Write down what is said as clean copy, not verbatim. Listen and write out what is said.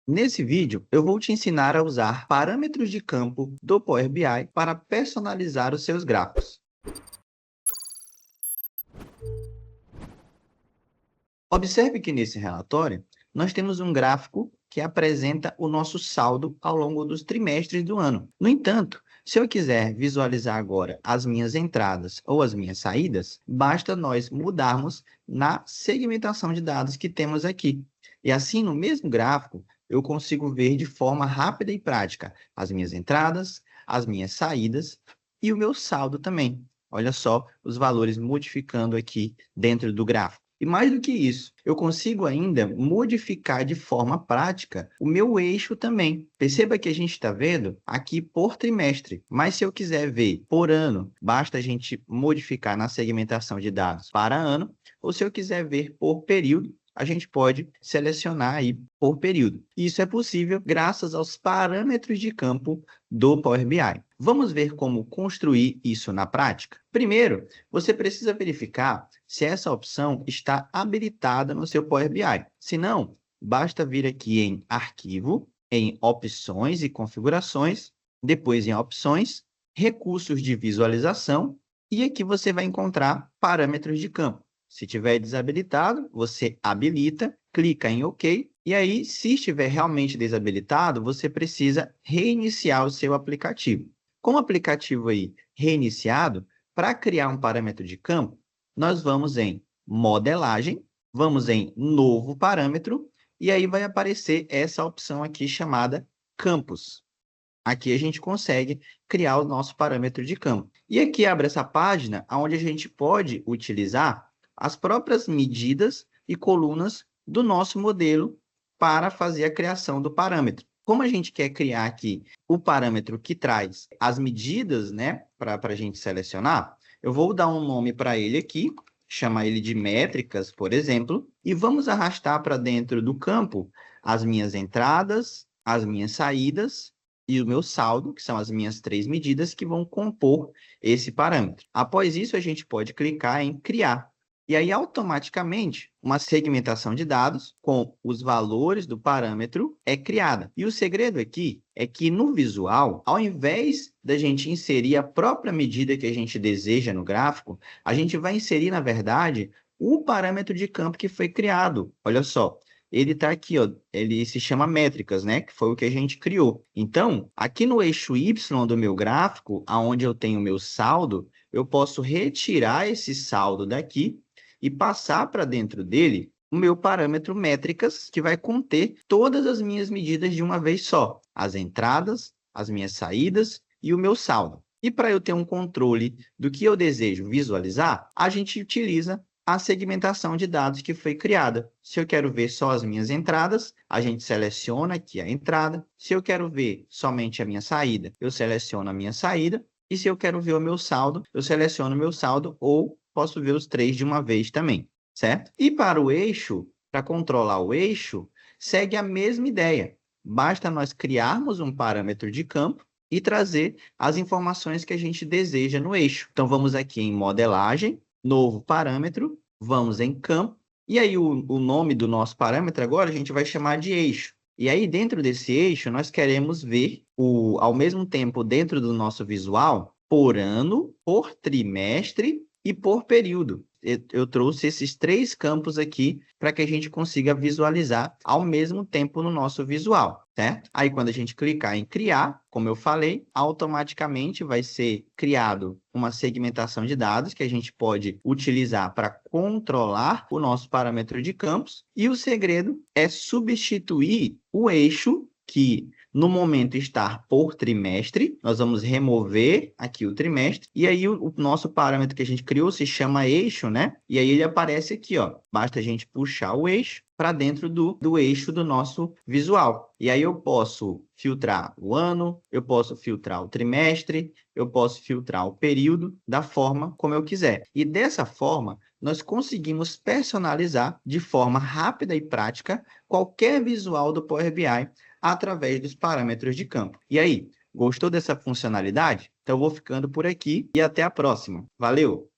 Nesse vídeo, eu vou te ensinar a usar parâmetros de campo do Power BI para personalizar os seus gráficos. Observe que nesse relatório, nós temos um gráfico que apresenta o nosso saldo ao longo dos trimestres do ano. No entanto, se eu quiser visualizar agora as minhas entradas ou as minhas saídas, basta nós mudarmos na segmentação de dados que temos aqui. E assim, no mesmo gráfico, eu consigo ver de forma rápida e prática as minhas entradas, as minhas saídas e o meu saldo também. Olha só os valores modificando aqui dentro do gráfico. E mais do que isso, eu consigo ainda modificar de forma prática o meu eixo também. Perceba que a gente está vendo aqui por trimestre, mas se eu quiser ver por ano, basta a gente modificar na segmentação de dados para ano, ou se eu quiser ver por período, a gente pode selecionar aí por período. Isso é possível graças aos parâmetros de campo do Power BI. Vamos ver como construir isso na prática? Primeiro, você precisa verificar se essa opção está habilitada no seu Power BI. Se não, basta vir aqui em Arquivo, em Opções e Configurações, depois em Opções, Recursos de Visualização, e aqui você vai encontrar Parâmetros de campo. Se tiver desabilitado, você habilita, clica em OK, e aí, se estiver realmente desabilitado, você precisa reiniciar o seu aplicativo. Com o aplicativo aí reiniciado, para criar um parâmetro de campo, nós vamos em Modelagem, vamos em Novo Parâmetro, e aí vai aparecer essa opção aqui chamada Campos. Aqui a gente consegue criar o nosso parâmetro de campo. E aqui abre essa página onde a gente pode utilizar as próprias medidas e colunas do nosso modelo para fazer a criação do parâmetro. Como a gente quer criar aqui o parâmetro que traz as medidas, né, para a gente selecionar, eu vou dar um nome para ele aqui, chamar ele de métricas, por exemplo, e vamos arrastar para dentro do campo as minhas entradas, as minhas saídas e o meu saldo, que são as minhas 3 medidas que vão compor esse parâmetro. Após isso, a gente pode clicar em Criar. E aí, automaticamente, uma segmentação de dados com os valores do parâmetro é criada. E o segredo aqui é que no visual, ao invés da gente inserir a própria medida que a gente deseja no gráfico, a gente vai inserir, na verdade, o parâmetro de campo que foi criado. Olha só, ele está aqui, ó, ele se chama métricas, né? Que foi o que a gente criou. Então, aqui no eixo Y do meu gráfico, aonde eu tenho o meu saldo, eu posso retirar esse saldo daqui e passar para dentro dele o meu parâmetro métricas, que vai conter todas as minhas medidas de uma vez só. As entradas, as minhas saídas e o meu saldo. E para eu ter um controle do que eu desejo visualizar, a gente utiliza a segmentação de dados que foi criada. Se eu quero ver só as minhas entradas, a gente seleciona aqui a entrada. Se eu quero ver somente a minha saída, eu seleciono a minha saída. E se eu quero ver o meu saldo, eu seleciono o meu saldo ou posso ver os 3 de uma vez também, certo? E para o eixo, para controlar o eixo, segue a mesma ideia. Basta nós criarmos um parâmetro de campo e trazer as informações que a gente deseja no eixo. Então, vamos aqui em Modelagem, Novo Parâmetro, vamos em Campo, e aí o nome do nosso parâmetro agora a gente vai chamar de eixo. E aí, dentro desse eixo, nós queremos ver, ao mesmo tempo, dentro do nosso visual, por ano, por trimestre e por período. Eu trouxe esses 3 campos aqui para que a gente consiga visualizar ao mesmo tempo no nosso visual, certo? Aí, quando a gente clicar em criar, como eu falei, automaticamente vai ser criado uma segmentação de dados que a gente pode utilizar para controlar o nosso parâmetro de campos. E o segredo é substituir o eixo que no momento está por trimestre, nós vamos remover aqui o trimestre, e aí o nosso parâmetro que a gente criou se chama eixo, né? E aí ele aparece aqui, ó. Basta a gente puxar o eixo para dentro do eixo do nosso visual. E aí eu posso filtrar o ano, eu posso filtrar o trimestre, eu posso filtrar o período da forma como eu quiser. E dessa forma, nós conseguimos personalizar de forma rápida e prática qualquer visual do Power BI através dos parâmetros de campo. E aí, gostou dessa funcionalidade? Então, eu vou ficando por aqui e até a próxima. Valeu!